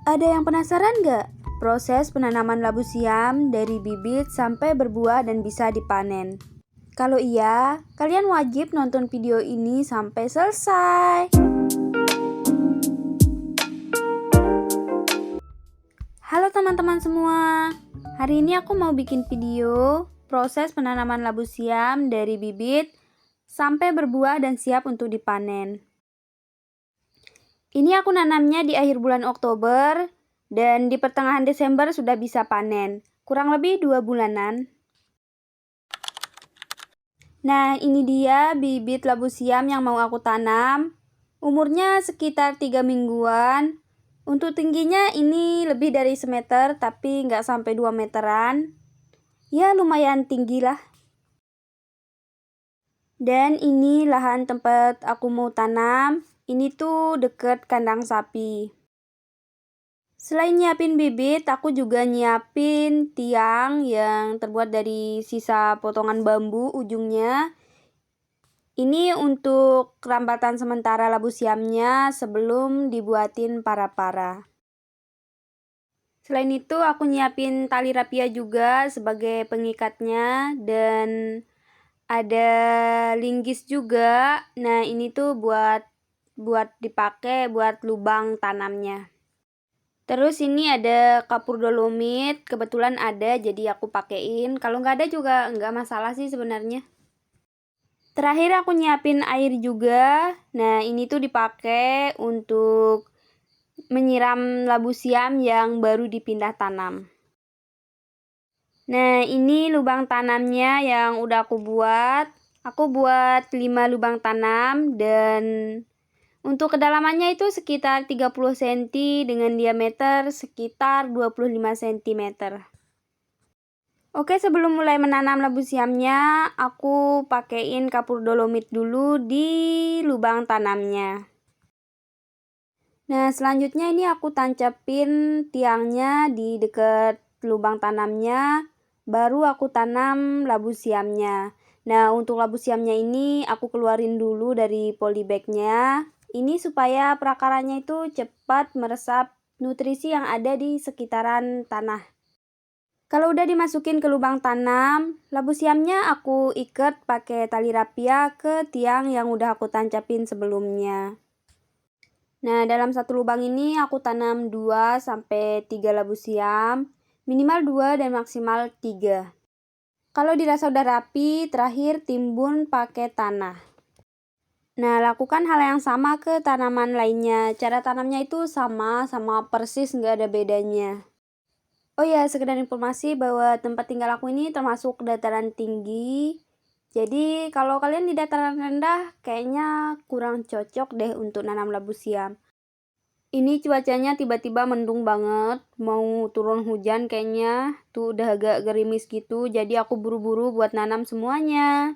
Ada yang penasaran nggak? Proses penanaman labu siam dari bibit sampai berbuah dan bisa dipanen. Kalau iya, kalian wajib nonton video ini sampai selesai. Halo teman-teman semua. Hari ini aku mau bikin video proses penanaman labu siam dari bibit sampai berbuah dan siap untuk dipanen. Ini aku nanamnya di akhir bulan Oktober dan di pertengahan Desember sudah bisa panen. Kurang lebih 2 bulanan. Nah, ini dia bibit labu siam yang mau aku tanam. Umurnya sekitar 3 mingguan. Untuk tingginya ini lebih dari semeter, tapi nggak sampai 2 meteran. Ya, lumayan tinggi lah. Dan ini lahan tempat aku mau tanam. Ini tuh deket kandang sapi. Selain nyiapin bibit, aku juga nyiapin tiang yang terbuat dari sisa potongan bambu ujungnya. Ini untuk kerambatan sementara labu siamnya sebelum dibuatin para-para. Selain itu, aku nyiapin tali rapia juga sebagai pengikatnya dan ada linggis juga. Nah, ini tuh buat dipakai buat lubang tanamnya. Terus ini ada kapur dolomit, kebetulan ada jadi aku pakein. Kalau nggak ada juga nggak masalah sih sebenarnya. Terakhir aku nyiapin air juga. Nah, ini tuh dipakai untuk menyiram labu siam yang baru dipindah tanam. Nah, ini lubang tanamnya yang udah aku buat. Aku buat 5 lubang tanam dan untuk kedalamannya itu sekitar 30 cm dengan diameter sekitar 25 cm. Oke, sebelum mulai menanam labu siamnya, aku pakein kapur dolomit dulu di lubang tanamnya. Nah, selanjutnya ini aku tancapin tiangnya di dekat lubang tanamnya, baru aku tanam labu siamnya. Nah, untuk labu siamnya ini aku keluarin dulu dari polybagnya. Ini supaya perakarannya itu cepat meresap nutrisi yang ada di sekitaran tanah. Kalau udah dimasukin ke lubang tanam, labu siamnya aku ikat pakai tali rapia ke tiang yang udah aku tancapin sebelumnya. Nah, dalam satu lubang ini aku tanam 2-3 labu siam, minimal 2 dan maksimal 3. Kalau dirasa udah rapi, terakhir timbun pakai tanah. Nah, lakukan hal yang sama ke tanaman lainnya. Cara tanamnya itu sama persis, nggak ada bedanya. Oh ya, sekedar informasi bahwa tempat tinggal aku ini termasuk dataran tinggi. Jadi, kalau kalian di dataran rendah, kayaknya kurang cocok deh untuk nanam labu siam. Ini cuacanya tiba-tiba mendung banget, mau turun hujan kayaknya. Tuh udah agak gerimis gitu, jadi aku buru-buru buat nanam semuanya.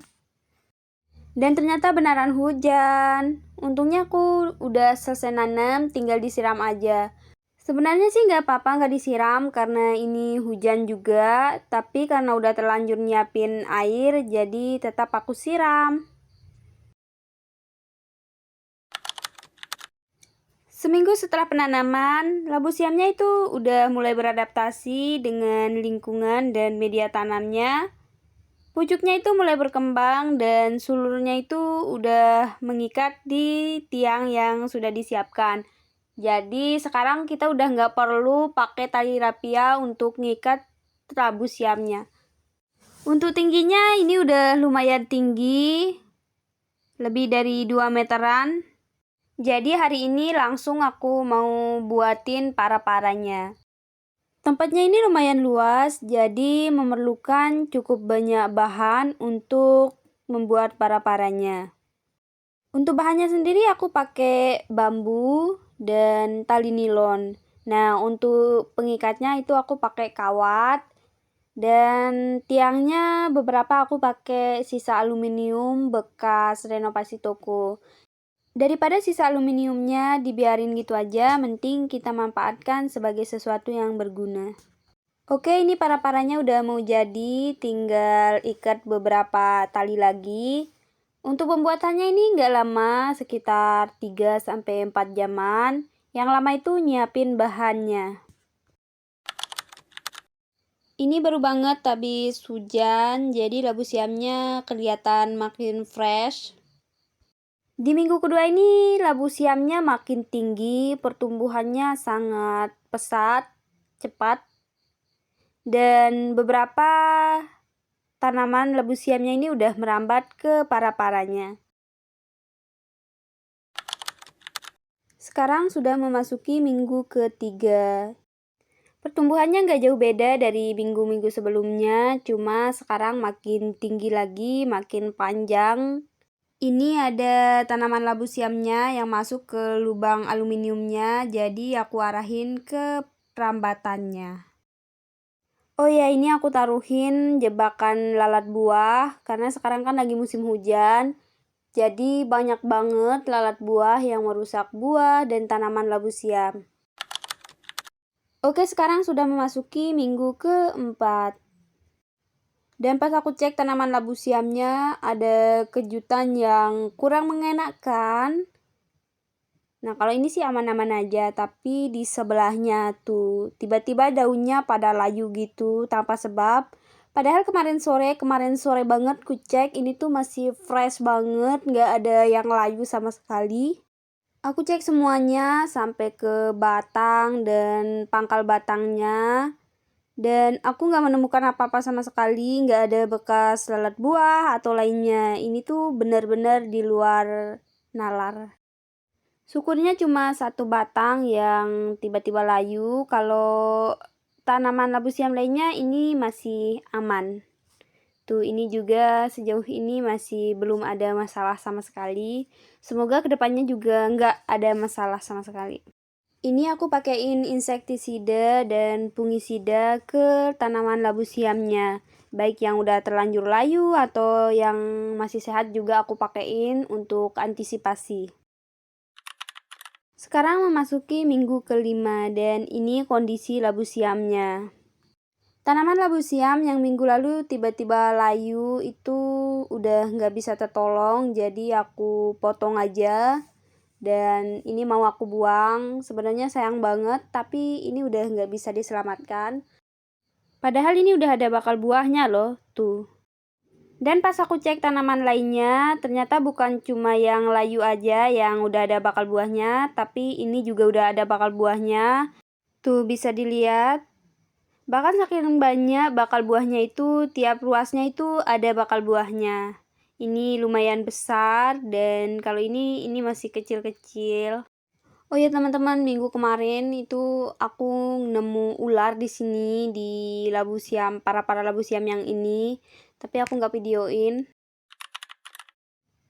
Dan ternyata beneran hujan. Untungnya aku udah selesai nanam, tinggal disiram aja. Sebenarnya sih nggak apa-apa nggak disiram karena ini hujan juga, tapi karena udah terlanjur nyiapin air, jadi tetap aku siram. Seminggu setelah penanaman, labu siamnya itu udah mulai beradaptasi dengan lingkungan dan media tanamnya. Pucuknya itu mulai berkembang dan sulurnya itu udah mengikat di tiang yang sudah disiapkan. Jadi sekarang kita udah nggak perlu pakai tali rapia untuk ngikat labu siamnya. Untuk tingginya ini udah lumayan tinggi, lebih dari 2 meteran. Jadi hari ini langsung aku mau buatin para-paranya. Tempatnya ini lumayan luas, jadi memerlukan cukup banyak bahan untuk membuat para-paranya. Untuk bahannya sendiri aku pakai bambu dan tali nilon. Nah, untuk pengikatnya itu aku pakai kawat dan tiangnya beberapa aku pakai sisa aluminium bekas renovasi toko. Daripada sisa aluminiumnya dibiarin gitu aja, mending kita manfaatkan sebagai sesuatu yang berguna. Oke, ini para-paranya udah mau jadi, tinggal ikat beberapa tali lagi. Untuk pembuatannya ini nggak lama, sekitar 3-4 jaman. Yang lama itu nyiapin bahannya. Ini baru banget habis hujan, jadi labu siamnya kelihatan makin fresh. Di minggu kedua ini labu siamnya makin tinggi, pertumbuhannya sangat pesat, cepat. Dan beberapa tanaman labu siamnya ini udah merambat ke para-paranya. Sekarang sudah memasuki minggu ketiga. Pertumbuhannya nggak jauh beda dari minggu-minggu sebelumnya, cuma sekarang makin tinggi lagi, makin panjang. Ini ada tanaman labu siamnya yang masuk ke lubang aluminiumnya, jadi aku arahin ke perambatannya. Oh ya, ini aku taruhin jebakan lalat buah, karena sekarang kan lagi musim hujan. Jadi banyak banget lalat buah yang merusak buah dan tanaman labu siam. Oke, sekarang sudah memasuki minggu keempat. Dan pas aku cek tanaman labu siamnya, ada kejutan yang kurang mengenakan. Nah, kalau ini sih aman-aman aja, tapi di sebelahnya tuh, tiba-tiba daunnya pada layu gitu, tanpa sebab. Padahal kemarin sore banget ku cek, ini tuh masih fresh banget, nggak ada yang layu sama sekali. Aku cek semuanya sampai ke batang dan pangkal batangnya. Dan aku nggak menemukan apa-apa sama sekali, nggak ada bekas lalat buah atau lainnya. Ini tuh benar-benar di luar nalar. Syukurnya cuma satu batang yang tiba-tiba layu. Kalau tanaman labu siam lainnya ini masih aman. Tuh, ini juga sejauh ini masih belum ada masalah sama sekali. Semoga kedepannya juga nggak ada masalah sama sekali. Ini aku pakaiin insektisida dan fungisida ke tanaman labu siamnya. Baik yang udah terlanjur layu atau yang masih sehat juga aku pakaiin untuk antisipasi. Sekarang memasuki minggu kelima dan ini kondisi labu siamnya. Tanaman labu siam yang minggu lalu tiba-tiba layu itu udah nggak bisa tertolong, jadi aku potong aja. Dan ini mau aku buang, sebenarnya sayang banget, tapi ini udah nggak bisa diselamatkan. Padahal ini udah ada bakal buahnya loh, tuh. Dan pas aku cek tanaman lainnya, ternyata bukan cuma yang layu aja yang udah ada bakal buahnya, tapi ini juga udah ada bakal buahnya. Tuh bisa dilihat. Bahkan saking banyak bakal buahnya itu, tiap ruasnya itu ada bakal buahnya. Ini lumayan besar dan kalau ini masih kecil-kecil. Oh ya teman-teman, minggu kemarin itu aku nemu ular di sini di labu siam, para labu siam yang ini, tapi aku nggak videoin.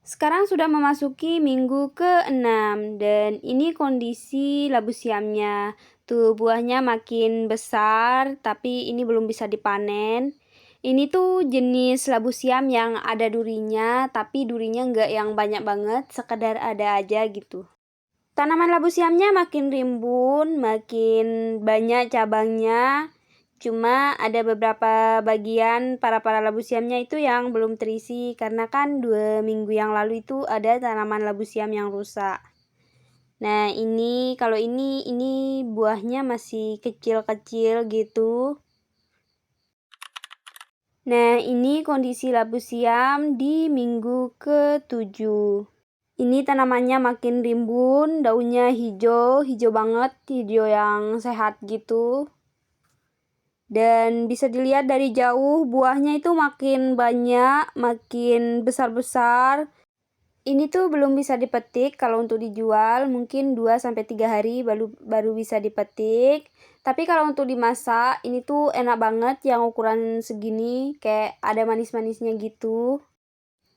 Sekarang sudah memasuki minggu ke-6 dan ini kondisi labu siamnya. Tuh buahnya makin besar tapi ini belum bisa dipanen. Ini tuh jenis labu siam yang ada durinya tapi durinya nggak yang banyak banget, sekedar ada aja gitu. Tanaman labu siamnya makin rimbun, makin banyak cabangnya. Cuma ada beberapa bagian para labu siamnya itu yang belum terisi karena kan 2 minggu yang lalu itu ada tanaman labu siam yang rusak. Nah ini kalau ini buahnya masih kecil-kecil gitu. Nah ini kondisi labu siam di minggu ke-7. Ini tanamannya makin rimbun, daunnya hijau banget, hijau yang sehat gitu. Dan bisa dilihat dari jauh buahnya itu makin banyak, makin besar-besar. Ini tuh belum bisa dipetik, kalau untuk dijual mungkin 2-3 hari baru bisa dipetik. Tapi kalau untuk dimasak, ini tuh enak banget yang ukuran segini, kayak ada manis-manisnya gitu.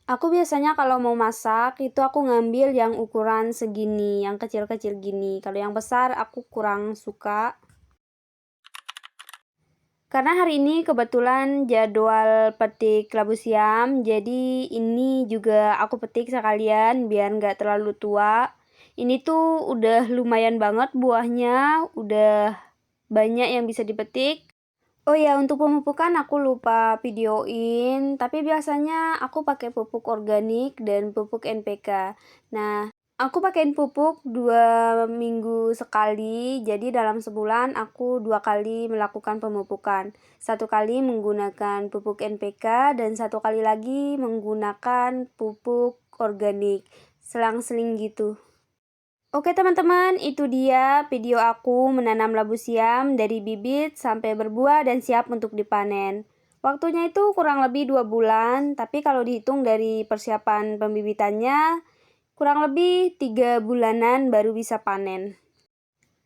Aku biasanya kalau mau masak itu aku ngambil yang ukuran segini, yang kecil-kecil gini. Kalau yang besar aku kurang suka. Karena hari ini kebetulan jadwal petik labu siam, jadi ini juga aku petik sekalian biar nggak terlalu tua. Ini tuh udah lumayan banget buahnya, udah banyak yang bisa dipetik. Oh ya, untuk pemupukan aku lupa videoin, tapi biasanya aku pakai pupuk organik dan pupuk NPK. Nah, Aku pakein pupuk 2 minggu sekali, jadi dalam sebulan aku 2 kali melakukan pemupukan. 1 kali menggunakan pupuk NPK dan 1 kali lagi menggunakan pupuk organik, selang-seling gitu. Oke teman-teman, itu dia video aku menanam labu siam dari bibit sampai berbuah dan siap untuk dipanen. Waktunya itu kurang lebih 2 bulan, tapi kalau dihitung dari persiapan pembibitannya, kurang lebih 3 bulanan baru bisa panen.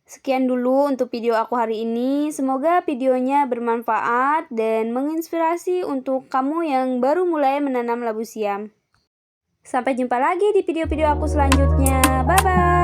Sekian dulu untuk video aku hari ini. Semoga videonya bermanfaat dan menginspirasi untuk kamu yang baru mulai menanam labu siam. Sampai jumpa lagi di video-video aku selanjutnya. Bye-bye!